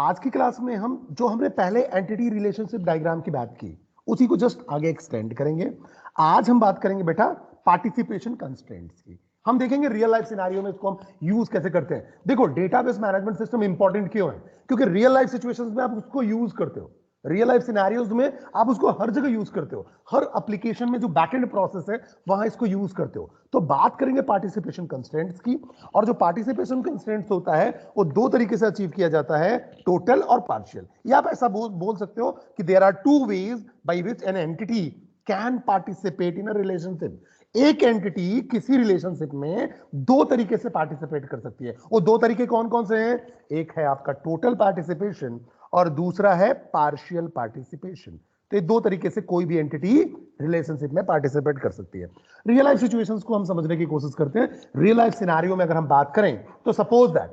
आज की क्लास में हम जो हमने पहले एंटिटी रिलेशनशिप डायग्राम की बात की उसी को जस्ट आगे एक्सटेंड करेंगे। आज हम बात करेंगे बेटा पार्टिसिपेशन कंस्ट्रेंट्स की। हम देखेंगे रियल लाइफ सिनेरियो में इसको हम यूज कैसे करते हैं। देखो डेटाबेस मैनेजमेंट सिस्टम इंपॉर्टेंट क्यों है, क्योंकि रियल लाइफ सिचुएशंस में आप उसको यूज करते हो, रियल लाइफ सिनेरियोज में आप उसको हर जगह यूज करते हो, हर एप्लीकेशन में जो बैकएंड प्रोसेस है वहां इसको यूज करते हो। तो बात करेंगे पार्टिसिपेशन कंस्ट्रेंट्स की, और जो पार्टिसिपेशन कंस्ट्रेंट्स होता है वो दो तरीके से अचीव किया जाता है, टोटल और पार्शियल। या आप ऐसा बोल सकते हो कि there are two ways by which an entity can participate in a relationship. एक एंटिटी किसी रिलेशनशिप में दो तरीके से पार्टिसिपेट कर सकती है। वो दो तरीके कौन कौन से हैं? एक है आपका टोटल पार्टिसिपेशन और दूसरा है पार्शियल पार्टिसिपेशन। तो ये दो तरीके से कोई भी एंटिटी रिलेशनशिप में पार्टिसिपेट कर सकती है। रियल लाइफ सिचुएशंस को हम समझने की कोशिश करते हैं। रियल लाइफ सिनेरियो में अगर हम बात करें तो सपोज दैट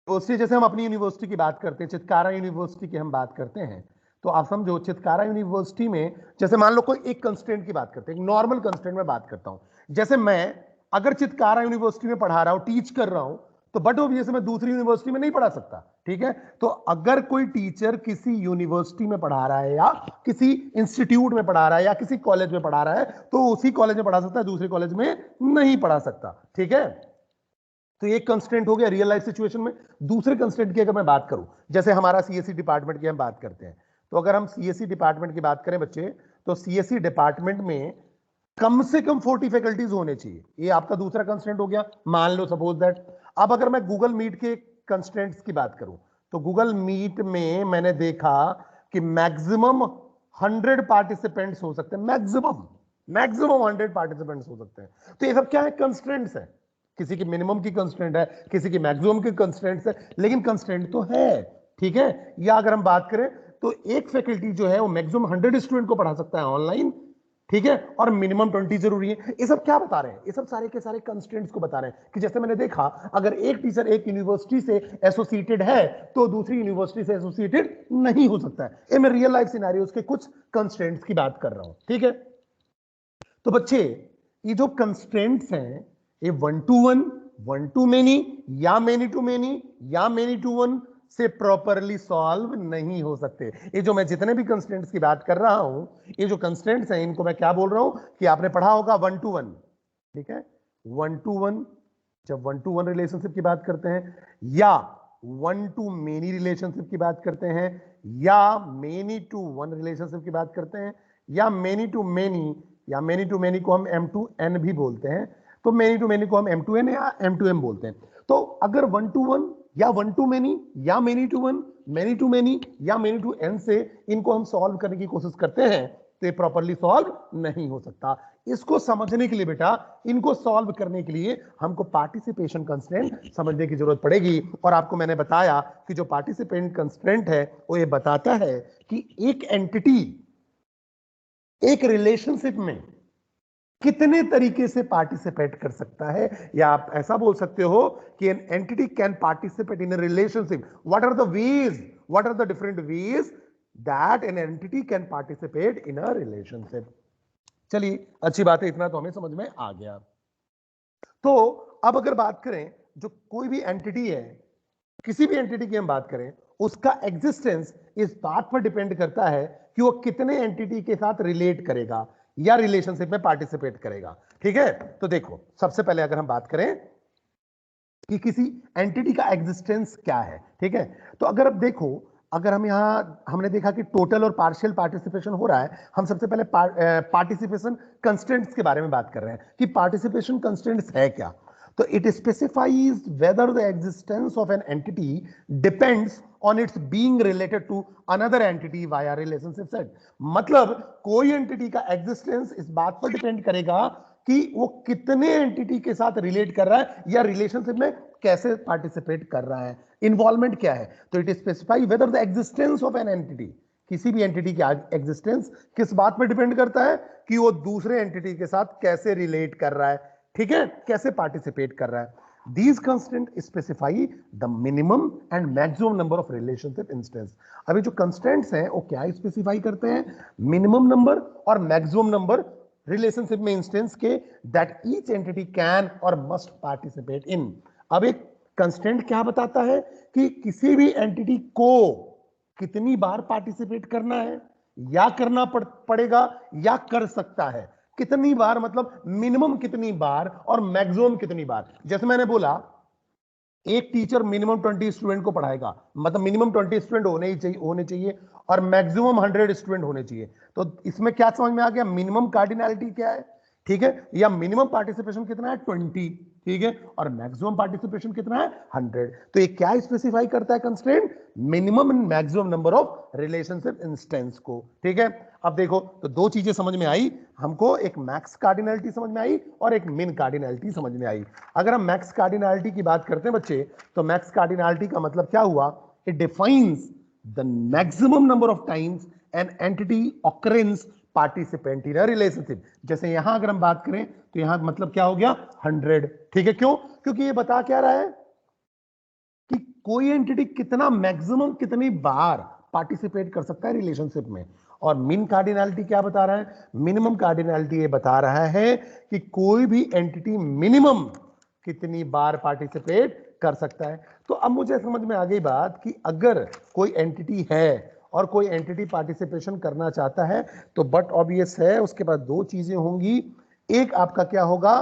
यूनिवर्सिटी, जैसे हम अपनी यूनिवर्सिटी की बात करते हैं, चितकारा यूनिवर्सिटी की हम बात करते हैं, तो आप समझो चितकारा यूनिवर्सिटी में जैसे मान लो कोई एक कंस्ट्रेंट की बात करते हैं, एक नॉर्मल कंस्ट्रेंट में बात करता हूं। जैसे मैं अगर चितकारा यूनिवर्सिटी में पढ़ा रहा हूं, टीच कर रहा हूं, तो बट ऑब्वियस मैं दूसरी यूनिवर्सिटी में नहीं पढ़ा सकता, ठीक है। तो अगर कोई टीचर किसी यूनिवर्सिटी में पढ़ा रहा है या किसी इंस्टीट्यूट में पढ़ा रहा है या किसी कॉलेज में पढ़ा रहा है, तो उसी कॉलेज में पढ़ा सकता है, दूसरे कॉलेज में नहीं पढ़ा सकता, ठीक है। तो एक कंस्ट्रेंट हो गया रियल लाइफ सिचुएशन में। दूसरे कंस्ट्रेंट की अगर मैं बात करूं, जैसे हमारा सीएससी डिपार्टमेंट की हम बात करते हैं, तो अगर हम सीएससी डिपार्टमेंट की बात करें बच्चे, तो सीएससी डिपार्टमेंट में कम से कम 40 फैकल्टीज होने चाहिए। ये आपका दूसरा कंस्ट्रेंट हो गया, मान लो सपोज दैट। अब अगर मैं गूगल मीट के कंस्ट्रेंट्स की बात करूं, तो गूगल मीट में मैंने देखा कि मैक्सिमम 100 पार्टिसिपेंट्स हो सकते हैं, मैक्सिमम 100 पार्टिसिपेंट्स हो सकते हैं। तो ये सब क्या है? कंस्ट्रेंट्स है। किसी की मिनिमम की कंस्ट्रेंट है, किसी की मैक्सिमम की कंस्ट्रेंट है, लेकिन कंस्ट्रेंट तो है, ठीक है। या अगर हम बात करें तो एक फैकल्टी जो है वो मैक्सिमम 100 स्टूडेंट को पढ़ा सकता है ऑनलाइन, ठीक है, और मिनिमम 20 जरूरी है। ये सब क्या बता रहे हैं? ये सब सारे के सारे कंस्ट्रेंट्स को बता रहे हैं कि जैसे मैंने देखा, अगर एक टीचर एक यूनिवर्सिटी से एसोसिएटेड है तो दूसरी यूनिवर्सिटी से एसोसिएटेड नहीं हो सकता है। ये मैं रियल लाइफ सिनेरियोस के कुछ कंस्ट्रेंट्स की बात कर रहा हूं, ठीक है। तो बच्चे ये जो कंस्ट्रेंट्स हैं, ये 1 to 1, 1 to many या many to many या many to 1 से प्रॉपरली सॉल्व नहीं हो सकते। ये जो मैं जितने भी कंस्ट्रेंट्स की बात कर रहा हूं, ये जो कंस्ट्रेंट्स हैं इनको मैं क्या बोल रहा हूं कि आपने पढ़ा होगा 1 to 1, ठीक है। 1 to 1, जब 1 to 1 रिलेशनशिप की बात करते हैं, या 1 to many रिलेशनशिप की बात करते हैं, या many to 1 रिलेशनशिप की बात करते हैं, या many to many, या many to many को हम M to N भी बोलते हैं, तो many to many को हम M to N या M to M बोलते हैं। तो अगर 1 to 1 या 1 to many या many to 1, many to many या many to N से इनको हम सॉल्व करने की कोशिश करते हैं, तो ये प्रॉपरली सॉल्व नहीं हो सकता। इसको समझने के लिए बेटा, इनको सॉल्व करने के लिए हमको पार्टिसिपेशन कंस्ट्रेंट समझने की जरूरत पड़ेगी। और आपको मैंने बताया कि जो पार्टिसिपेंट कंस्ट्रेंट है वो ये बताता है कि एक एंटिटी एक रिलेशनशिप में कितने तरीके से पार्टिसिपेट कर सकता है। या आप ऐसा बोल सकते हो कि an entity can participate in a relationship. What are the ways, what are the different ways that an entity can participate in a relationship. चलिए अच्छी बात है, इतना तो हमें समझ में आ गया। तो अब अगर बात करें, जो कोई भी एंटिटी है, किसी भी एंटिटी की हम बात करें, उसका एग्जिस्टेंस इस बात पर डिपेंड करता है कि वो कितने एंटिटी के साथ रिलेट करेगा या रिलेशनशिप में पार्टिसिपेट करेगा, ठीक है। तो देखो सबसे पहले अगर हम बात करें कि किसी एंटिटी का एग्जिस्टेंस क्या है, ठीक है, तो अगर अब देखो, अगर हम यहां हमने देखा कि टोटल और पार्शियल पार्टिसिपेशन हो रहा है, हम सबसे पहले पार्टिसिपेशन कंस्ट्रेंट्स के बारे में बात कर रहे हैं कि पार्टिसिपेशन कंस्ट्रेंट्स है क्या। तो it specifies whether the existence of an entity depends on its being related to another entity via relationship set. मतलब कोई एंटिटी का एग्जिस्टेंस इस बात पर डिपेंड करेगा कि वो कितने एंटिटी के साथ रिलेट कर रहा है या रिलेशनशिप में कैसे पार्टिसिपेट कर रहा है, इन्वॉल्वमेंट क्या है। तो it specify weather the existence of an entity, किसी भी एंटिटी की एग्जिस्टेंस किस बात पर डिपेंड करता है कि वो दूसरे एंटिटी के साथ कैसे रिलेट कर रहा है, ठीक है, कैसे पार्टिसिपेट कर रहा है। These constraints specify the minimum and maximum number of relationship instance। अभी जो constraints हैं वो क्या स्पेसिफाई करते हैं? मिनिमम नंबर और मैक्सिमम नंबर रिलेशनशिप में इंस्टेंस के दैट ईच एंटिटी कैन और मस्ट पार्टिसिपेट इन। अब एक कंस्ट्रेंट क्या बताता है कि किसी भी एंटिटी को कितनी बार पार्टिसिपेट करना है, या करना पड़ेगा, या कर सकता है। कितनी बार मतलब मिनिमम कितनी बार और मैक्सिमम कितनी बार। जैसे मैंने बोला एक टीचर मिनिमम 20 स्टूडेंट को पढ़ाएगा, मतलब मिनिमम 20 स्टूडेंट होने चाहिए और मैक्सिमम 100 स्टूडेंट होने चाहिए। तो इसमें क्या समझ में आ गया, मिनिमम कार्डिनैलिटी क्या है, ठीक है, या मिनिमम पार्टिसिपेशन कितना है 20, ठीक है, और मैक्सिमम पार्टिसिपेशन कितना है 100। तो ये क्या स्पेसिफाई करता है constraint, minimum and maximum number of relationship instance को, ठीक है। अब देखो तो दो चीजें समझ में आई हमको, एक मैक्स कार्डिनैलिटी समझ में आई और एक मिन कार्डिनैलिटी समझ में आई। अगर हम मैक्स कार्डिनैलिटी की बात करते हैं बच्चे, तो मैक्स कार्डिनैलिटी का मतलब क्या हुआ, it defines the maximum number of times an entity occurrence participant in a relationship. जैसे यहां अगर हम बात करें तो यहां मतलब क्या हो गया 100, ठीक है। क्यों, क्योंकि ये बता क्या रहा है कि कोई एंटिटी कितना मैक्सिमम कितनी बार पार्टिसिपेट कर सकता है रिलेशनशिप में। और मिन कार्डिनैलिटी क्या बता रहा है, मिनिमम कार्डिनैलिटी ये बता रहा है कि कोई भी एंटिटी मिनिमम कितनी बार पार्टिसिपेट कर सकता है। तो अब मुझे समझ में आ गई बात कि अगर कोई एंटिटी है और कोई एंटिटी पार्टिसिपेशन करना चाहता है तो बट ऑब्वियस है उसके पास दो चीजें होंगी, एक आपका क्या होगा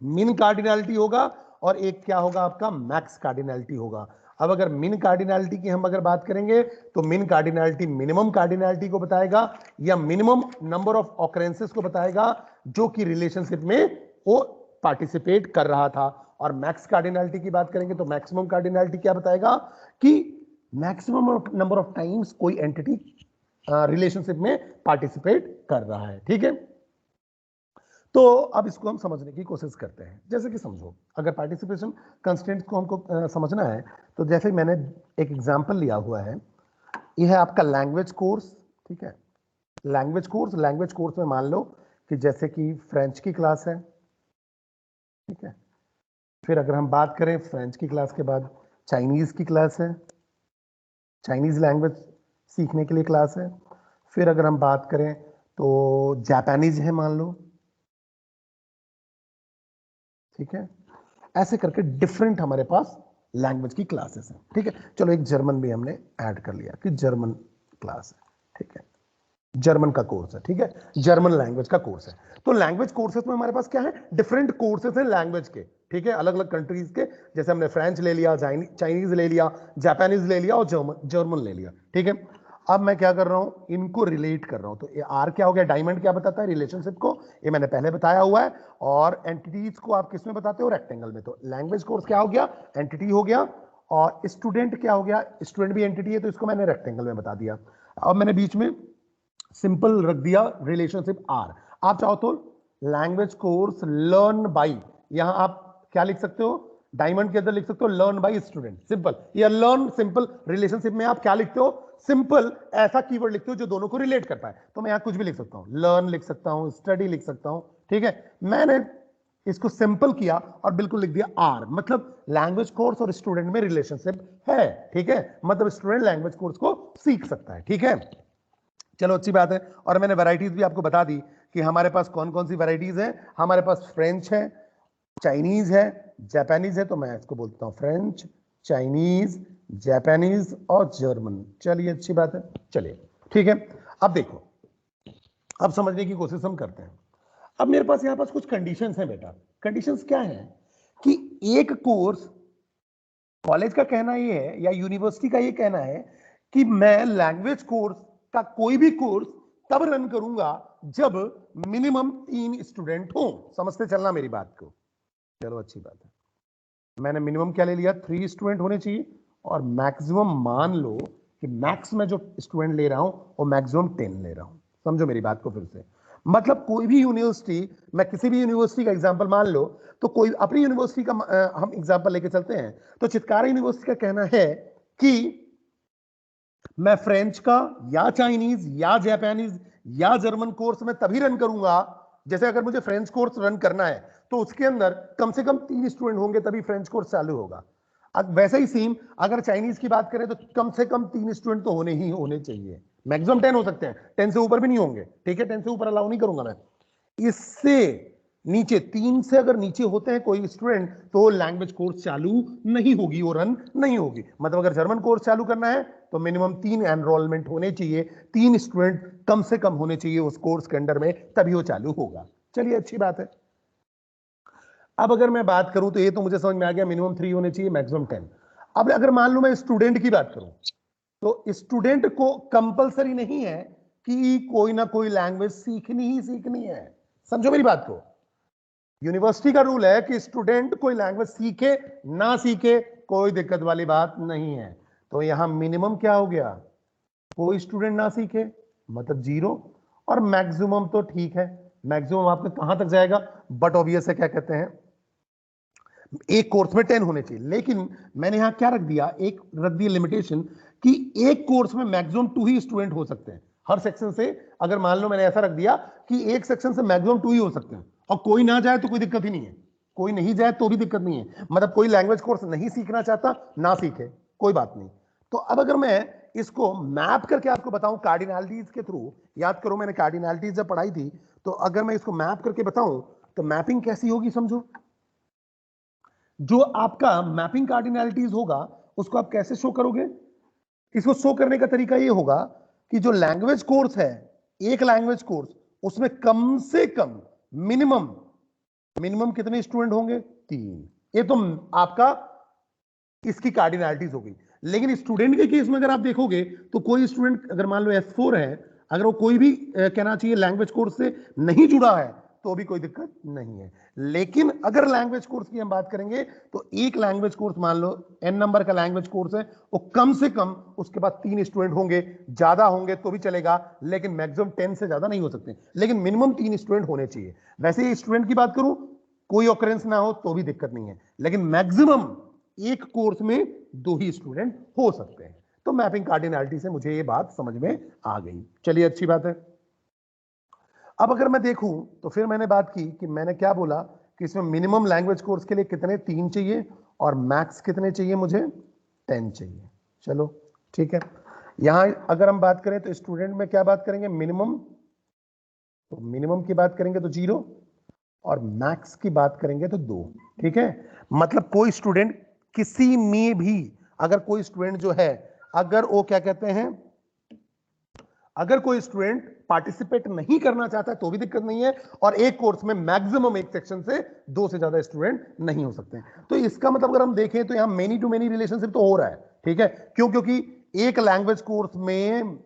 मिन कार्डिनैलिटी होगा और एक क्या होगा आपका मैक्स कार्डिनैलिटी होगा। अब अगर मिन कार्डिनैलिटी की हम अगर बात करेंगे तो मिन कार्डिनैलिटी मिनिमम कार्डिनैलिटी को बताएगा या मिनिमम नंबर ऑफ ऑकरेंसेस को बताएगा जो कि रिलेशनशिप में वो पार्टिसिपेट कर रहा था। और मैक्स कार्डिनैलिटी की बात करेंगे तो मैक्सिमम कार्डिनैलिटी क्या बताएगा कि मैक्सिमम नंबर ऑफ टाइम्स कोई एंटिटी रिलेशनशिप में पार्टिसिपेट कर रहा है, ठीक है। तो अब इसको हम समझने की कोशिश करते हैं। जैसे कि समझो अगर पार्टिसिपेशन कंस्ट्रेंट को हमको समझना है तो जैसे मैंने एक एग्जांपल लिया हुआ है, यह है आपका लैंग्वेज कोर्स, ठीक है। लैंग्वेज कोर्स में मान लो कि जैसे कि फ्रेंच की क्लास है, ठीक है। फिर अगर हम बात करें फ्रेंच की क्लास के बाद चाइनीज की क्लास है, चाइनीज लैंग्वेज सीखने के लिए क्लास है। फिर अगर हम बात करें तो जापानीज है मान लो, ठीक है। ऐसे करके डिफरेंट हमारे पास लैंग्वेज की क्लासेस हैं, ठीक है। चलो एक जर्मन भी हमने ऐड कर लिया कि जर्मन क्लास है, ठीक है, जर्मन का कोर्स है, ठीक है, जर्मन लैंग्वेज का कोर्स है। तो लैंग्वेज कोर्सेज में हमारे पास क्या है, डिफरेंट कोर्सेज हैं लैंग्वेज के, ठीक है, अलग अलग कंट्रीज के। जैसे हमने फ्रेंच ले लिया, चाइनीज ले लिया, जापानीज ले लिया और जर्मन ले लिया, ठीक है। अब मैं क्या कर रहा हूं, इनको रिलेट कर रहा हूं। तो ये आर क्या हो गया, डायमंड क्या बताता है रिलेशनशिप को, ये मैंने पहले बताया हुआ है। और एंटिटीज को आप किस में बताते हो, रेक्टेंगल में। तो लैंग्वेज कोर्स क्या हो गया, एंटिटी हो गया। और स्टूडेंट क्या हो गया, स्टूडेंट भी एंटिटी है तो इसको मैंने रेक्टेंगल में बता दिया। अब मैंने बीच में सिंपल रख दिया रिलेशनशिप आर। आप चाहो तो लैंग्वेज कोर्स लर्न बाई, यहां आप क्या लिख सकते हो, डायमंड के अंदर लिख सकते हो लर्न बाई स्टूडेंट, सिंपल। या लर्न सिंपल रिलेशनशिप में आप क्या लिखते हो, सिंपल ऐसा कीवर्ड लिखते हो जो दोनों को रिलेट कर पाए। तो मैं यहां कुछ भी लिख सकता हूं, लर्न लिख सकता हूं, स्टडी लिख सकता हूं, ठीक है। मैंने इसको सिंपल किया और बिल्कुल लिख दिया आर, मतलब लैंग्वेज कोर्स और स्टूडेंट में रिलेशनशिप है, ठीक है। मतलब स्टूडेंट लैंग्वेज कोर्स को सीख सकता है, ठीक है। चलो अच्छी बात है। और मैंने वैरायटीज भी आपको बता दी कि हमारे पास कौन कौन सी वैरायटीज हैं। हमारे पास फ्रेंच है, चाइनीज है, जापानीज है। तो मैं इसको बोलता हूं फ्रेंच, चाइनीज, जापानीज और जर्मन। चलिए अच्छी बात है, चलिए ठीक है। अब देखो, अब समझने की कोशिश हम करते हैं। अब मेरे पास यहां पास कुछ कंडीशंस हैं बेटा। कंडीशंस क्या है कि एक कोर्स, कॉलेज का कहना ये है या यूनिवर्सिटी का ये कहना है कि मैं लैंग्वेज कोर्स का कोई भी कोर्स तब रन करूंगा जब मिनिमम 3 स्टूडेंट हो। समझते चलना मेरी बात को। चलो अच्छी बात है, मैंने मिनिमम क्या ले लिया, 3 स्टूडेंट होने चाहिए। और मैक्सिमम मान लो कि मैक्स में जो स्टूडेंट ले रहा हूं वो मैक्सिमम 10 ले रहा हूं। समझो मेरी बात को फिर से। मतलब कोई भी यूनिवर्सिटी, मैं किसी भी यूनिवर्सिटी का एग्जांपल मान लो, तो कोई अपनी यूनिवर्सिटी का हम एग्जांपल लेके चलते हैं। तो चित्कारा यूनिवर्सिटी का कहना है कि मैं फ्रेंच का या चाइनीज या जापानीज या जर्मन कोर्स में तभी रन करूंगा, जैसे अगर मुझे फ्रेंच कोर्स रन करना है तो उसके अंदर कम से कम 3 स्टूडेंट होंगे तभी फ्रेंच कोर्स चालू होगा। अब वैसे ही सेम अगर चाइनीज की बात करें तो कम से कम 3 स्टूडेंट तो होने ही होने चाहिए। मैक्सिमम 10 हो सकते हैं, 10 से ऊपर भी नहीं होंगे, ठीक है। 10 से ऊपर अलाउ नहीं करूंगा मैं। इससे नीचे 3 से अगर नीचे होते हैं कोई स्टूडेंट तो लैंग्वेज कोर्स चालू नहीं होगी, वो रन नहीं होगी। मतलब अगर जर्मन कोर्स चालू करना है तो मिनिमम 3 एनरोलमेंट होने चाहिए, 3 स्टूडेंट कम से कम होने चाहिए उस कोर्स के अंडर में, तभी वो चालू होगा। चलिए अच्छी बात है। अब अगर मैं बात करूं तो ये तो मुझे समझ में आ गया, मिनिमम 3 होने चाहिए, मैक्सिमम 10। अब अगर मान लो मैं स्टूडेंट की बात करूं तो स्टूडेंट को कंपलसरी नहीं है कि कोई ना कोई लैंग्वेज सीखनी ही सीखनी है। समझो मेरी बात को, यूनिवर्सिटी का रूल है कि स्टूडेंट कोई लैंग्वेज सीखे ना सीखे कोई दिक्कत वाली बात नहीं है। तो यहां मिनिमम क्या हो गया, कोई स्टूडेंट ना सीखे मतलब 0, और मैक्सिमम तो ठीक है, मैक्सिमम आपका कहां तक जाएगा, बट ऑब्वियस है क्या कहते हैं, एक कोर्स में 10 होने चाहिए। लेकिन मैंने यहां क्या रख दिया, एक रख दिया लिमिटेशन कि एक कोर्स में मैक्सिमम 2 ही स्टूडेंट हो सकते हैं हर सेक्शन से। अगर मान लो मैंने ऐसा रख दिया कि एक सेक्शन से मैक्सिमम 2 ही हो सकते हैं, और कोई ना जाए तो कोई दिक्कत ही नहीं है, कोई नहीं जाए तो भी दिक्कत नहीं है, मतलब कोई लैंग्वेज कोर्स नहीं सीखना चाहता ना सीखे, कोई बात नहीं। तो अब अगर मैं इसको मैप करके आपको बताऊं कार्डिनैलिटीज के थ्रू, याद करो मैंने कार्डिनैलिटीज जब पढ़ाई थी, तो अगर मैं इसको मैप करके बताऊं तो मैपिंग कैसी होगी समझो। जो आपका मैपिंग कार्डिनैलिटीज होगा उसको आप कैसे शो करोगे, इसको शो करने का तरीका ये होगा कि जो लैंग्वेज कोर्स है, एक लैंग्वेज कोर्स, उसमें कम से कम मिनिमम मिनिमम कितने स्टूडेंट होंगे, 3। ये तो आपका इसकी कार्डिनैलिटीज होगी। लेकिन स्टूडेंट के केस में अगर आप देखोगे तो कोई स्टूडेंट अगर मान लो S4 है, अगर वो कोई भी कहना चाहिए लैंग्वेज कोर्स से नहीं जुड़ा है तो भी कोई दिक्कत नहीं है। लेकिन अगर लैंग्वेज कोर्स की हम बात करेंगे तो एक लैंग्वेज कोर्स मान लो n नंबर का लैंग्वेज कोर्स है, वो कम से कम उसके बाद 3 स्टूडेंट होंगे, ज्यादा होंगे तो भी चलेगा लेकिन मैक्सिमम 10 से ज्यादा नहीं हो सकते, लेकिन मिनिमम 3 स्टूडेंट होने चाहिए। वैसे स्टूडेंट की बात करूं, कोई ऑकरेंस ना हो तो भी दिक्कत नहीं है, लेकिन मैक्सिमम एक कोर्स में 2 ही स्टूडेंट हो सकते हैं। तो मैपिंग कार्डिनैलिटी से मुझे ये बात समझ में आ गई। चलिए अच्छी बात है। अब अगर मैं देखूं तो फिर मैंने बात की कि मैंने क्या बोला कि इसमें मिनिमम लैंग्वेज कोर्स के लिए कितने, 3 चाहिए, और मैक्स कितने चाहिए मुझे, 10 चाहिए। चलो ठीक है। यहां अगर हम बात करें तो स्टूडेंट में क्या बात करेंगे, मिनिमम, तो मिनिमम की बात करेंगे तो 0, और मैक्स की बात करेंगे तो 2। ठीक है, मतलब कोई स्टूडेंट किसी में भी, अगर कोई स्टूडेंट जो है, अगर वो क्या कहते हैं, अगर कोई स्टूडेंट पार्टिसिपेट नहीं करना चाहता है तो भी दिक्कत नहीं है, और एक कोर्स में मैक्सिमम एक सेक्शन से 2 से ज्यादा स्टूडेंट नहीं हो सकते। तो इसका मतलब अगर हम देखें तो यहां मेनी टू मेनी रिलेशनशिप तो हो रहा है। ठीक है, क्यों, क्योंकि एक लैंग्वेज कोर्स में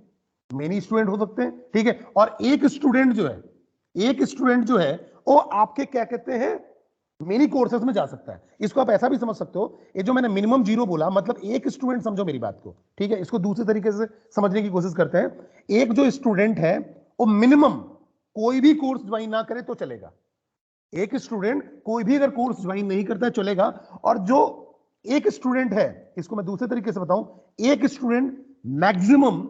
मेनी स्टूडेंट हो सकते हैं। ठीक है, और एक स्टूडेंट जो है, एक स्टूडेंट जो है वो आपके क्या कहते हैं मेनी कोर्सेज में जा सकता है। इसको आप ऐसा भी समझ सकते हो, ये जो मैंने मिनिमम 0 बोला मतलब एक स्टूडेंट, समझो मेरी बात को। ठीक है, इसको दूसरे तरीके से समझने की कोशिश करते हैं। एक जो स्टूडेंट है वो मिनिमम कोई भी कोर्स ज्वाइन ना करे तो चलेगा, एक स्टूडेंट कोई भी अगर कोर्स ज्वाइन नहीं करता है चलेगा। और जो एक स्टूडेंट है, इसको मैं दूसरे तरीके से बताऊं, एक स्टूडेंट मैक्सिमम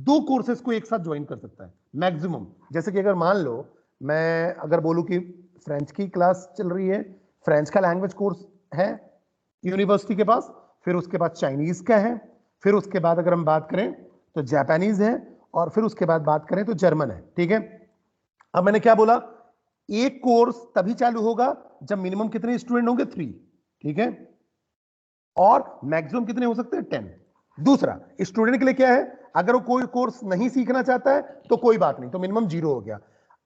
2 कोर्सेज को एक साथ ज्वाइन कर सकता है, मैक्सिमम। जैसे कि अगर मान लो मैं अगर बोलूं कि फ्रेंच की क्लास चल रही है, फ्रेंच का लैंग्वेज कोर्स है यूनिवर्सिटी के पास, फिर उसके बाद चाइनीज का है, फिर उसके बाद अगर हम बात करें तो जापानीज है, और फिर उसके बाद बात करें तो जर्मन है। ठीक है, अब मैंने क्या बोला, एक कोर्स तभी चालू होगा जब मिनिमम कितने स्टूडेंट होंगे, 3। ठीक है, और मैक्सिमम कितने हो सकते हैं, 10। दूसरा, स्टूडेंट के लिए क्या है, अगर वो कोई कोर्स नहीं सीखना चाहता है तो कोई बात नहीं, तो मिनिमम 0 हो गया।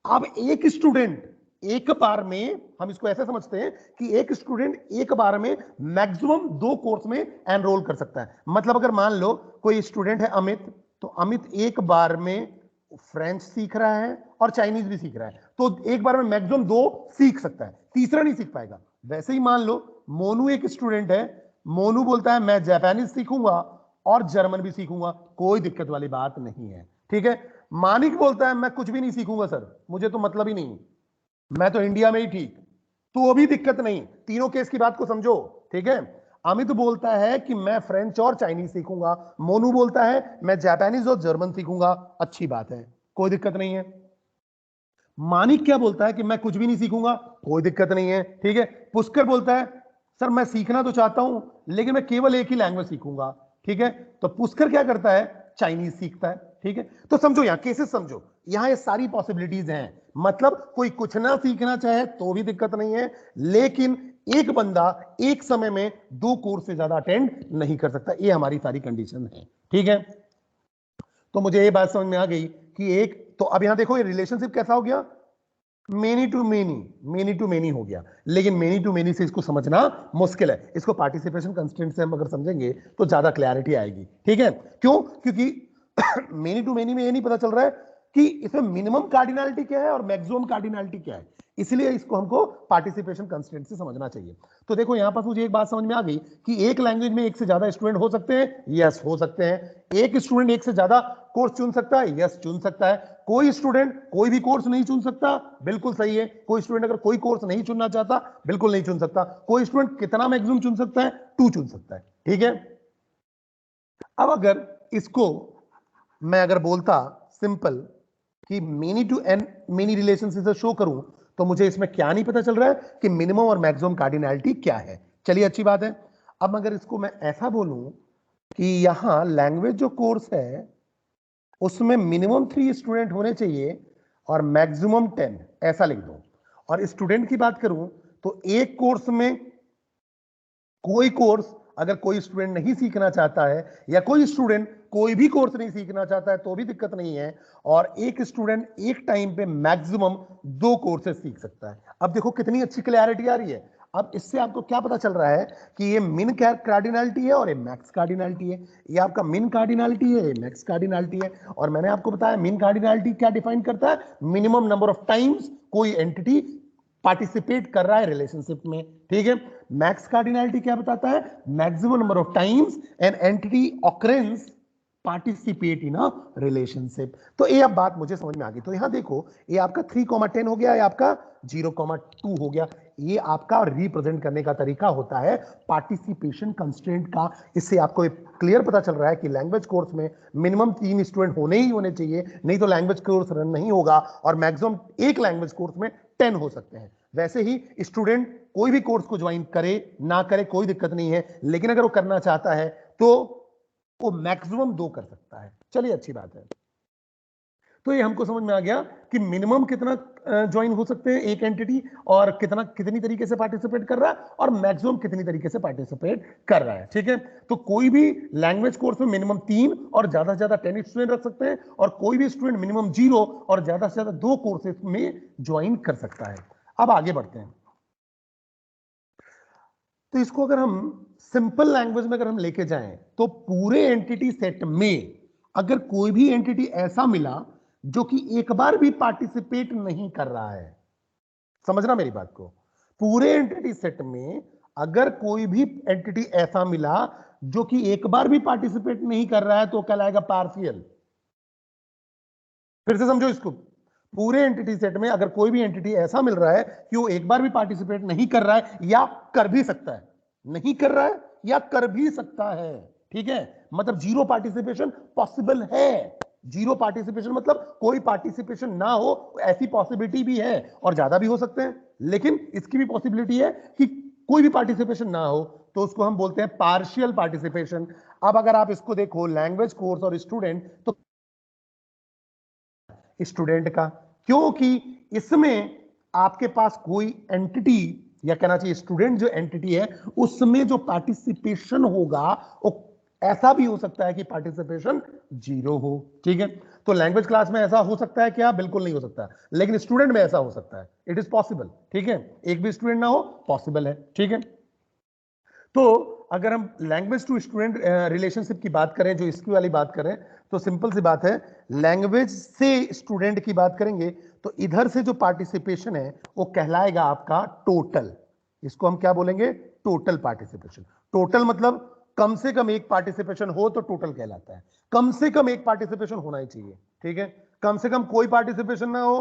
अब एक स्टूडेंट एक बार में, हम इसको ऐसे समझते हैं कि एक स्टूडेंट एक बार में मैक्सिमम 2 कोर्स में एनरोल कर सकता है। मतलब अगर मान लो कोई स्टूडेंट है अमित, तो अमित एक बार में फ्रेंच सीख रहा है और चाइनीज भी सीख रहा है, तो एक बार में मैक्सिमम 2 सीख सकता है, तीसरा नहीं सीख पाएगा। वैसे ही मान लो मोनू एक स्टूडेंट है, मोनू बोलता है मैं जापानीज सीखूंगा और जर्मन भी सीखूंगा, कोई दिक्कत वाली बात नहीं है। ठीक है, मानिक बोलता है मैं कुछ भी नहीं सीखूंगा सर, मुझे तो मतलब ही नहीं, मैं तो इंडिया में ही ठीक, तो भी दिक्कत नहीं। तीनों केस की बात को समझो। ठीक है, अमित बोलता है कि मैं फ्रेंच और चाइनीज सीखूंगा, मोनू बोलता है मैं जापानीज और जर्मन सीखूंगा, अच्छी बात है, कोई दिक्कत नहीं है। मानिक क्या बोलता है कि मैं कुछ भी नहीं सीखूंगा, कोई दिक्कत नहीं है। ठीक है, पुष्कर बोलता है सर मैं सीखना तो चाहता हूं लेकिन मैं केवल एक ही लैंग्वेज सीखूंगा। ठीक है, तो पुष्कर क्या करता है, चाइनीज सीखता है। ठीक है, तो समझो यहां केसेस समझो, यहां ये सारी पॉसिबिलिटीज हैं, मतलब कोई कुछ ना सीखना चाहे तो भी दिक्कत नहीं है, लेकिन एक बंदा एक समय में 2 कोर्स से ज्यादा अटेंड नहीं कर सकता। ये हमारी सारी कंडीशन है, ठीक है। तो मुझे ये बात समझ में आ गई कि एक तो अब यहां देखो ये रिलेशनशिप कैसा हो गया, मेनी टू मेनी हो गया, लेकिन मेनी टू मेनी से इसको समझना मुश्किल है। इसको पार्टिसिपेशन कंस्ट्रेंट से हम अगर समझेंगे तो ज्यादा क्लैरिटी आएगी, ठीक है। क्यों? क्योंकि मेनी टू मेनी में ये नहीं पता चल रहा है कि इसमें मिनिमम कार्डिनलिटी क्या है और मैक्सिमम कार्डिनलिटी क्या है, इसलिए इसको हमको पार्टिसिपेशन कंस्ट्रेंट से समझना चाहिए। तो देखो यहां पर मुझे एक बात समझ में आ गई कि एक लैंग्वेज में एक से ज्यादा स्टूडेंट हो सकते हैं, यस हो सकते हैं। एक स्टूडेंट एक से ज्यादा कोर्स चुन सकता है, यस चुन सकता है। कोई स्टूडेंट कोई भी कोर्स नहीं चुन सकता, बिल्कुल सही है। कोई स्टूडेंट अगर कोई कोर्स नहीं चुनना चाहता, बिल्कुल नहीं चुन सकता। कोई स्टूडेंट कितना मैक्सिमम चुन सकता है? 2 चुन सकता है, ठीक है। अब अगर इसको मैं अगर बोलता सिंपल कि many to and many relationship से शो करूं, तो मुझे इसमें क्या नहीं पता चल रहा है कि मिनिमम और मैक्सिमम कार्डिनलिटी क्या है। चलिए अच्छी बात है। अब अगर इसको मैं ऐसा बोलूं कि यहां लैंग्वेज जो कोर्स है उसमें मिनिमम 3 स्टूडेंट होने चाहिए और मैक्सिमम 10, ऐसा लिख दो। और स्टूडेंट की बात करूं तो एक कोर्स में कोई कोर्स अगर कोई स्टूडेंट नहीं सीखना चाहता है या कोई स्टूडेंट कोई भी कोर्स नहीं सीखना चाहता है तो भी दिक्कत नहीं है, और एक स्टूडेंट एक टाइम पे मैक्सिमम 2 कोर्सेज सीख सकता है। अब देखो कितनी अच्छी क्लैरिटी आ रही है। अब इससे आपको क्या पता चल रहा है कि ये मिन कार्डिनलिटी है और ये मैक्स कार्डिनलिटी है। ये आपका मिन कार्डिनलिटी है, ये मैक्स कार्डिनलिटी है। और मैंने आपको बताया मिन कार्डिनलिटी क्या डिफाइन करता है, मिनिमम नंबर ऑफ टाइम्स कोई एंटिटी पार्टिसिपेट कर रहा है रिलेशनशिप में, ठीक है। मैक्स कार्डिनलिटी क्या बताता है, maximum number of times an entity occurrence participate in a relationship. तो ये अब बात मुझे समझ में आ गई। तो यहां देखो ये आपका 3,10 हो गया, ये आपका 0,2 हो गया। ये आपका रिप्रेजेंट करने का तरीका होता है पार्टिसिपेशन कंस्ट्रेंट का। इससे आपको एक क्लियर पता चल रहा है कि लैंग्वेज कोर्स में मिनिमम 3 स्टूडेंट होने ही होने चाहिए, नहीं तो लैंग्वेज कोर्स रन नहीं होगा, और मैक्सिमम एक लैंग्वेज कोर्स में 10 हो सकते हैं। वैसे ही स्टूडेंट कोई भी कोर्स को ज्वाइन करे ना करे कोई दिक्कत नहीं है, लेकिन अगर वो करना चाहता है तो वो मैक्सिमम 2 कर सकता है। चलिए अच्छी बात है। तो ये हमको समझ में आ गया कि मिनिमम कितना ज्वाइन हो सकते हैं एक एंटिटी, और कितनी तरीके से पार्टिसिपेट कर रहा है, और मैक्सिमम कितनी तरीके से पार्टिसिपेट कर रहा है, ठीक है। तो कोई भी लैंग्वेज कोर्स में मिनिमम 3 और ज्यादा से ज्यादा 10 स्टूडेंट रख सकते हैं, और कोई भी स्टूडेंट मिनिमम 0 और ज्यादा से ज्यादा 2 कोर्सेज में ज्वाइन कर सकता है। अब आगे बढ़ते हैं। तो इसको अगर हम सिंपल लैंग्वेज में अगर हम लेके जाएं तो पूरे एंटिटी सेट में अगर कोई भी एंटिटी ऐसा मिला जो कि एक बार भी पार्टिसिपेट नहीं कर रहा है, समझना मेरी बात को, पूरे एंटिटी सेट में अगर कोई भी एंटिटी ऐसा मिला जो कि एक बार भी पार्टिसिपेट नहीं कर रहा है तो कहलाएगा पार्शियल। फिर से समझो इसको, पूरे एंटिटी सेट में अगर कोई भी एंटिटी ऐसा मिल रहा है कि वो एक बार भी पार्टिसिपेट नहीं कर रहा है या कर भी सकता है, नहीं कर रहा है या कर भी सकता है, ठीक है, मतलब 0 पार्टिसिपेशन पॉसिबल है। 0 पार्टिसिपेशन मतलब कोई पार्टिसिपेशन ना हो, ऐसी पॉसिबिलिटी भी है, और ज्यादा भी हो सकते हैं, लेकिन इसकी भी पॉसिबिलिटी है कि कोई भी पार्टिसिपेशन ना हो, तो उसको हम बोलते हैं पार्शियल पार्टिसिपेशन। अब अगर आप इसको देखो लैंग्वेज कोर्स और स्टूडेंट, तो स्टूडेंट का, क्योंकि इसमें आपके पास कोई एंटिटी या कहना चाहिए स्टूडेंट जो एंटिटी है उसमें जो पार्टिसिपेशन होगा वो ऐसा भी हो सकता है कि पार्टिसिपेशन 0 हो, ठीक है। तो लैंग्वेज क्लास में ऐसा हो सकता है क्या? बिल्कुल नहीं हो सकता, लेकिन स्टूडेंट में ऐसा हो सकता है, इट इज पॉसिबल, ठीक है। एक भी स्टूडेंट ना हो, पॉसिबल है, ठीक है। तो अगर हम लैंग्वेज टू स्टूडेंट रिलेशनशिप की बात करें, जो इसकी वाली बात करें, तो सिंपल सी बात है, लैंग्वेज से स्टूडेंट की बात करेंगे तो इधर से जो पार्टिसिपेशन है वो कहलाएगा आपका टोटल। इसको हम क्या बोलेंगे? Total participation. टोटल मतलब कम से कम एक पार्टिसिपेशन हो तो टोटल कहलाता है। कम से कम एक पार्टिसिपेशन होना ही चाहिए, ठीक है। कम से कम कोई पार्टिसिपेशन ना हो,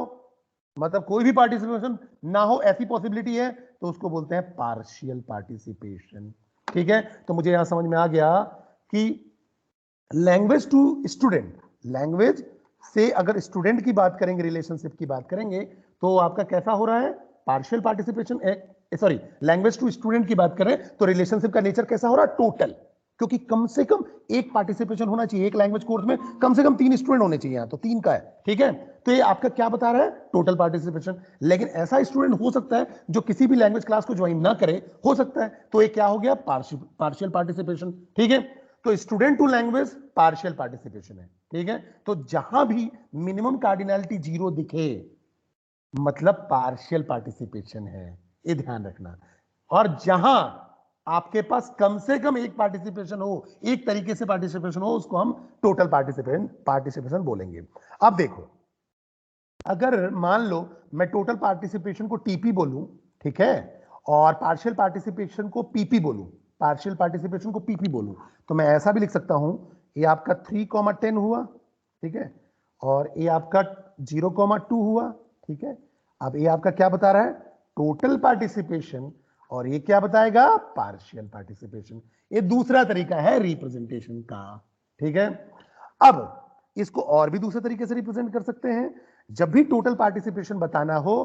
मतलब कोई भी पार्टिसिपेशन ना हो ऐसी पॉसिबिलिटी है तो उसको बोलते हैं पार्शियल पार्टिसिपेशन, ठीक है। तो मुझे यहां समझ में आ गया कि लैंग्वेज टू स्टूडेंट, लैंग्वेज से अगर स्टूडेंट की बात करेंगे, रिलेशनशिप की बात करेंगे, तो आपका कैसा हो रहा है? Partial participation. Sorry, language to student की बात करें तो रिलेशनशिप का नेचर कैसा हो रहा है? टोटल, क्योंकि कम से कम एक पार्टिसिपेशन होना चाहिए, एक लैंग्वेज कोर्स में कम से कम 3 स्टूडेंट होने चाहिए, यहाँ तो 3 का है, ठीक है। तो ये आपका क्या बता रहा है, टोटल पार्टिसिपेशन। लेकिन ऐसा स्टूडेंट हो सकता है जो किसी भी लैंग्वेज क्लास को ज्वाइन ना करे, हो सकता है, तो ये क्या हो गया, पार्शियल पार्टिसिपेशन, ठीक है। तो student to language partial participation है, ठीक है। तो जहां भी मिनिमम कार्डिनैलिटी 0 दिखे मतलब पार्शियल पार्टिसिपेशन है, ये ध्यान रखना। और जहां आपके पास कम से कम एक पार्टिसिपेशन हो, एक तरीके से पार्टिसिपेशन हो, उसको हम टोटल पार्टिसिपेशन बोलेंगे। अब देखो, अगर मान लो मैं टोटल पार्टिसिपेशन को टीपी बोलूं, ठीक है, और पार्शियल पार्टिसिपेशन को पीपी बोलूं, पार्शियल पार्टिसिपेशन को पीपी बोलूं, तो मैं ऐसा भी लिख सकता हूं, ये आपका 3,10 हुआ, ठीक है, और ये आपका 0,2 हुआ, ठीक है। अब ये आपका क्या बता रहा है, टोटल पार्टिसिपेशन, और ये क्या बताएगा, पार्शियल पार्टिसिपेशन। ये दूसरा तरीका है रिप्रेजेंटेशन का, ठीक है। अब इसको और भी दूसरे तरीके से रिप्रेजेंट कर सकते हैं। जब भी टोटल पार्टिसिपेशन बताना हो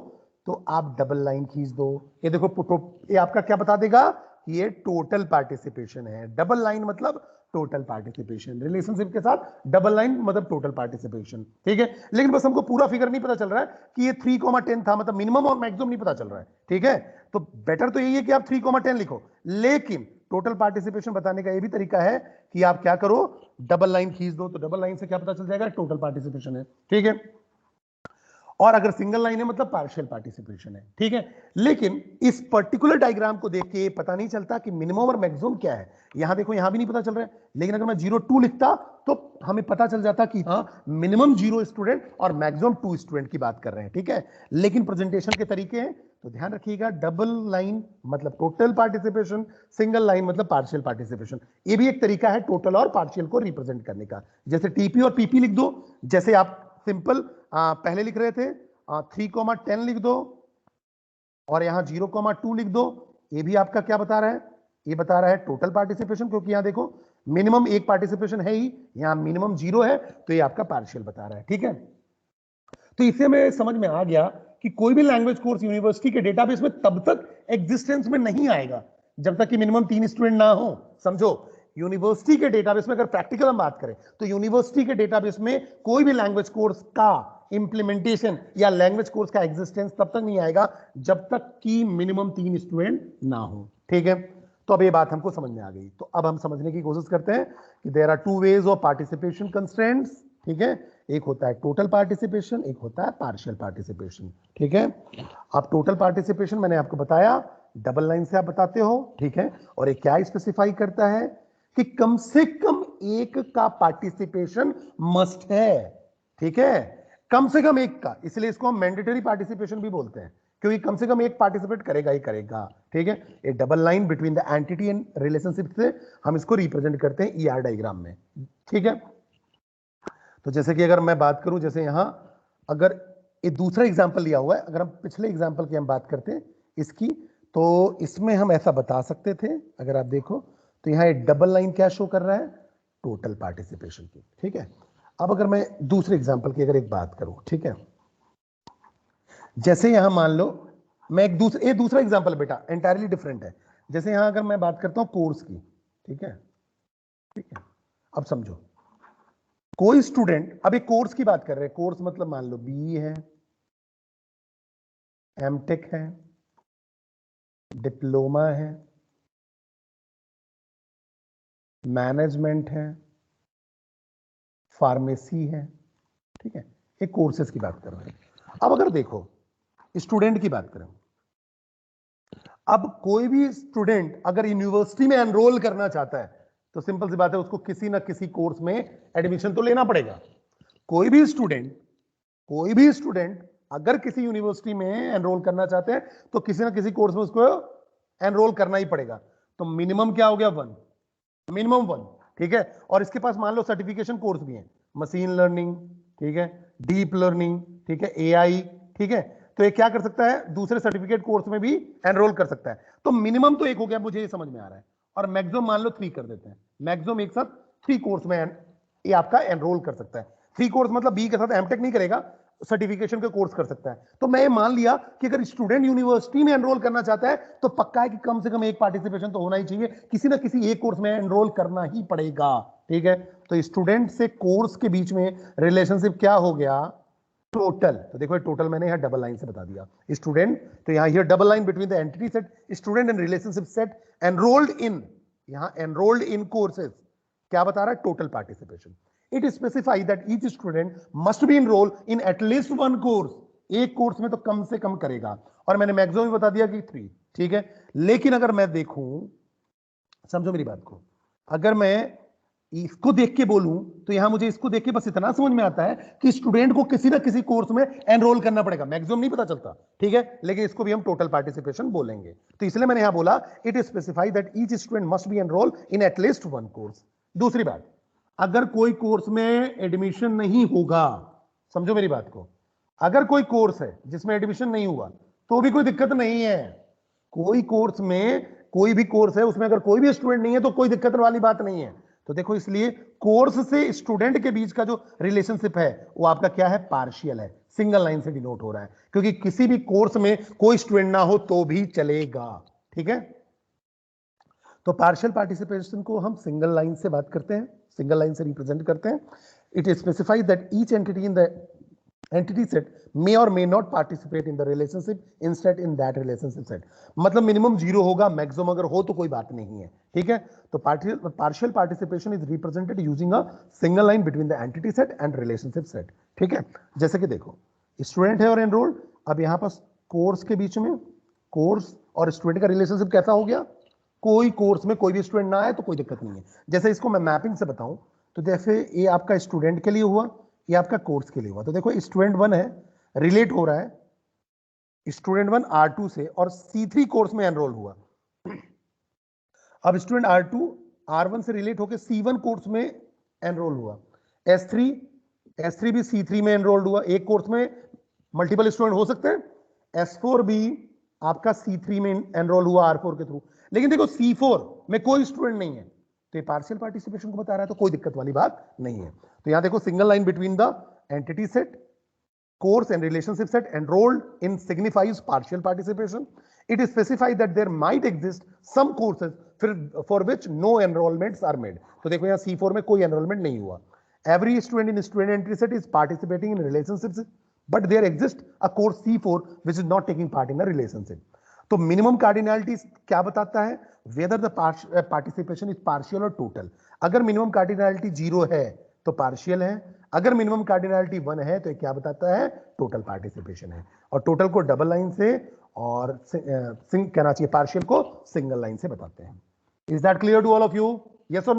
तो आप डबल लाइन खींच दो, ये देखो, ये आपका क्या बता देगा कि ये टोटल पार्टिसिपेशन है। डबल लाइन मतलब टोटल पार्टिसिपेशन, रिलेशनशिप के साथ डबल लाइन मतलब टोटल पार्टिसिपेशन, ठीक है। लेकिन बस हमको पूरा फिगर नहीं पता चल रहा है कि ये 3,10 था, मतलब मिनिमम और मैक्सिमम नहीं पता चल रहा है, ठीक है। तो बेटर तो यही है कि आप 3,10 लिखो, लेकिन टोटल पार्टिसिपेशन बताने का ये भी तरीका है कि आप क्या करो, डबल लाइन खींच दो, तो डबल लाइन से क्या पता चल जाएगा, टोटल पार्टिसिपेशन है, ठीक है। और अगर सिंगल लाइन है मतलब पार्शियल पार्टिसिपेशन है, ठीक है। लेकिन इस पर्टिकुलर डायग्राम को देख के पता नहीं चलता कि मिनिमम और मैक्सिमम क्या है। यहां देखो, यहां भी नहीं पता चल रहा है, लेकिन अगर मैं 0,2 लिखता तो हमें पता चल जाता कि हाँ, मिनिमम 0 स्टूडेंट और मैक्सिमम 2 स्टूडेंट की बात कर रहे हैं, ठीक है। लेकिन प्रेजेंटेशन के तरीके हैं, तो ध्यान रखिएगा, डबल लाइन मतलब टोटल पार्टिसिपेशन, सिंगल लाइन मतलब पार्शियल पार्टिसिपेशन। ये भी एक तरीका है टोटल और पार्शियल को रिप्रेजेंट करने का। जैसे टीपी और पीपी लिख दो, जैसे आप सिंपल पहले लिख रहे थे 3,10 लिख दो, और यहां 0,2 लिख दो। ये भी आपका क्या बता रहा है, ये बता रहा है टोटल पार्टिसिपेशन, क्योंकि यहां देखो मिनिमम एक पार्टिसिपेशन है ही, यहां मिनिमम 0 है, तो ये आपका पार्शियल बता रहा है, ठीक है। तो इससे हमें समझ में आ गया कि कोई भी लैंग्वेज कोर्स यूनिवर्सिटी के डेटाबेस में तब तक एग्जिस्टेंस में नहीं आएगा जब तक कि मिनिमम 3 स्टूडेंट ना हो। समझो, यूनिवर्सिटी के डेटाबेस में अगर प्रैक्टिकल हम बात करें तो यूनिवर्सिटी के डेटाबेस में कोई भी लैंग्वेज कोर्स का इंप्लीमेंटेशन या लैंग्वेज कोर्स का एग्जिस्टेंस तब तक नहीं आएगा जब तक कि मिनिमम 3 स्टूडेंट ना हो, ठीक है। तो अब ये बात हमको समझ में आ गई। तो अब हम समझने की कोशिश करते हैं कि there are 2 ways of participation constraints, ठीक है। एक होता है टोटल पार्टिसिपेशन, एक होता है पार्शियल पार्टिसिपेशन, ठीक है। अब टोटल पार्टिसिपेशन मैंने आपको बताया, डबल लाइन से आप बताते हो, ठीक है। और ये क्या स्पेसिफाई करता है कि कम से कम एक का पार्टिसिपेशन मस्ट है, ठीक है, कम से कम एक का। इसलिए इसको हम मैंडेटरी पार्टिसिपेशन भी बोलते हैं, क्योंकि कम से कम एक पार्टिसिपेट करेगा ही करेगा, ठीक है। ये double line between the entity and relationship से हम इसको रिप्रेजेंट करते हैं ईआर डायग्राम में, ठीक है। तो जैसे कि अगर मैं बात करूं, जैसे यहां अगर ये दूसरा एग्जांपल लिया हुआ है, अगर हम पिछले एग्जांपल की हम बात करते हैं इसकी, तो इसमें हम ऐसा बता सकते थे, अगर आप देखो तो यहां ये डबल लाइन क्या शो कर रहा है, टोटल पार्टिसिपेशन की, ठीक है। अब अगर मैं दूसरे एग्जांपल की अगर एक बात करूं, ठीक है, जैसे यहां मान लो मैं एक दूसरा एग्जांपल बेटा एंटायरली डिफरेंट है। जैसे यहां अगर मैं बात करता हूं कोर्स की, ठीक है, ठीक है। अब समझो, कोई स्टूडेंट, अब एक कोर्स की बात कर रहे हैं, कोर्स मतलब मान लो बीई है, एमटेक है, डिप्लोमा है, मैनेजमेंट है, फार्मेसी है, ठीक है। एक कोर्सेज की बात कर रहे हैं। अब अगर देखो स्टूडेंट की बात करें, अब कोई भी स्टूडेंट अगर यूनिवर्सिटी में एनरोल करना चाहता है तो सिंपल सी बात है, उसको किसी ना किसी कोर्स में एडमिशन तो लेना पड़ेगा। कोई भी स्टूडेंट अगर किसी यूनिवर्सिटी में एनरोल करना चाहते हैं तो किसी ना किसी कोर्स में उसको एनरोल करना ही पड़ेगा। तो मिनिमम क्या हो गया, 1, मिनिमम 1, ठीक है। और इसके पास मान लो सर्टिफिकेशन कोर्स भी है, मशीन लर्निंग, ठीक है, डीप लर्निंग, ठीक है, एआई, ठीक है। तो ये क्या कर सकता है, दूसरे सर्टिफिकेट कोर्स में भी एनरोल कर सकता है। तो मिनिमम तो 1 हो गया, मुझे ये समझ में आ रहा है, और मैक्सिमम मान लो 3 कर देते हैं। मैक्सिमम एक साथ 3 कोर्स में ये आपका एनरोल कर सकता है। 3 कोर्स मतलब बी के साथ एमटेक नहीं करेगा, सर्टिफिकेशन के कोर्स कर सकता है। तो मैं मान लिया कि अगर स्टूडेंट यूनिवर्सिटी में एनरोल करना चाहता है तो पक्का है कि कम से कम एक पार्टिसिपेशन तो होना ही चाहिए, किसी ना किसी एक कोर्स में एनरोल करना ही पड़ेगा। ठीक है, तो स्टूडेंट से कोर्स के बीच में रिलेशनशिप क्या हो गया, टोटल। तो देखो टोटल मैंने यहां डबल लाइन से बता दिया स्टूडेंट, तो यहां here double line between the entity set student and relationship set enrolled in, यहां एनरोल्ड इन कोर्सेज क्या बता रहा है, total participation. It specify that each student must be enrol in at least one course, एक course में तो कम से कम करेगा, और मैंने मैक्सिमम भी बता दिया कि 3। ठीक है, लेकिन अगर मैं देखूं, समझो मेरी बात को, अगर मैं इसको देख के बोलूं तो यहां मुझे इसको देख के बस इतना समझ में आता है कि स्टूडेंट को किसी ना किसी कोर्स में एनरोल करना पड़ेगा, मैक्सिमम नहीं पता चलता। ठीक है, लेकिन इसको भी हम टोटल पार्टिसिपेशन बोलेंगे, तो इसलिए मैंने यहां बोला it is specify that each student must be enrol in at least one course. दूसरी बात, अगर कोई कोर्स में एडमिशन नहीं होगा, समझो मेरी बात को, अगर कोई कोर्स है जिसमें एडमिशन नहीं हुआ तो भी कोई दिक्कत नहीं है। कोई कोर्स में, कोई भी कोर्स है उसमें अगर कोई भी स्टूडेंट नहीं है तो कोई दिक्कत वाली बात नहीं है। तो देखो इसलिए कोर्स से स्टूडेंट के बीच का जो रिलेशनशिप है वो आपका क्या है, पार्शियल है, सिंगल लाइन से डिनोट हो रहा है, क्योंकि किसी भी कोर्स में कोई स्टूडेंट ना हो तो भी चलेगा। ठीक है, तो पार्शियल पार्टिसिपेशन को हम सिंगल लाइन से बात करते हैं, सिंगल लाइन से रिप्रेजेंट करते हैं। It specifies that each entity in the entity set may or may not participate in the relationship instead in that relationship set, मतलब मिनिमम 0 होगा, मैक्सिमम अगर हो तो कोई बात नहीं है। ठीक है, तो partial participation is represented using a single line between the entity set and relationship set. ठीक है, जैसे कि देखो स्टूडेंट है और एनरोल्ड, अब यहां पर कोर्स के बीच में, कोर्स और स्टूडेंट का रिलेशनशिप कैसा हो गया, कोई कोर्स में कोई भी स्टूडेंट ना आए तो कोई दिक्कत नहीं है। जैसे इसको मैं मैपिंग से बताऊं तो जैसे ये आपका स्टूडेंट के लिए हुआ, ये आपका कोर्स के लिए हुआ, तो देखो स्टूडेंट 1 है, रिलेट हो रहा है स्टूडेंट 1 R2 से और C3 कोर्स में एनरोल हुआ। अब स्टूडेंट R2 R1 से रिलेट होकर C1 कोर्स में एनरोल हुआ। S3 भी C3 में एनरोल्ड हुआ, एक कोर्स में मल्टीपल स्टूडेंट हो सकते हैं। S4 भी आपका C3 में एनरोल हुआ R4 के थ्रू, लेकिन देखो C4 में कोई स्टूडेंट नहीं है, तो ये पार्शियल पार्टिसिपेशन को बता रहा है, तो कोई दिक्कत वाली बात नहीं है। तो यहां देखो single line between the entity set, course and relationship set enrolled in signifies partial participation. It is specified that there might exist some courses for which no enrollments are made. तो देखो यहाँ C4 में कोई enrollment नहीं हुआ. Every student in student entry set is participating in relationships, but there exists a course C4 which is not taking part in a relationship. तो minimum cardinality क्या बताता है, whether the participation is partial और total. अगर minimum cardinality 0 है तो partial है, अगर मिनिमम कार्डिनैलिटी 1 है तो क्या बताता है, टोटल पार्टिसिपेशन है। और टोटल को डबल लाइन से और कहना चाहिए पार्शियल को सिंगल लाइन से बताते हैं। Is that clear to all of you, yes और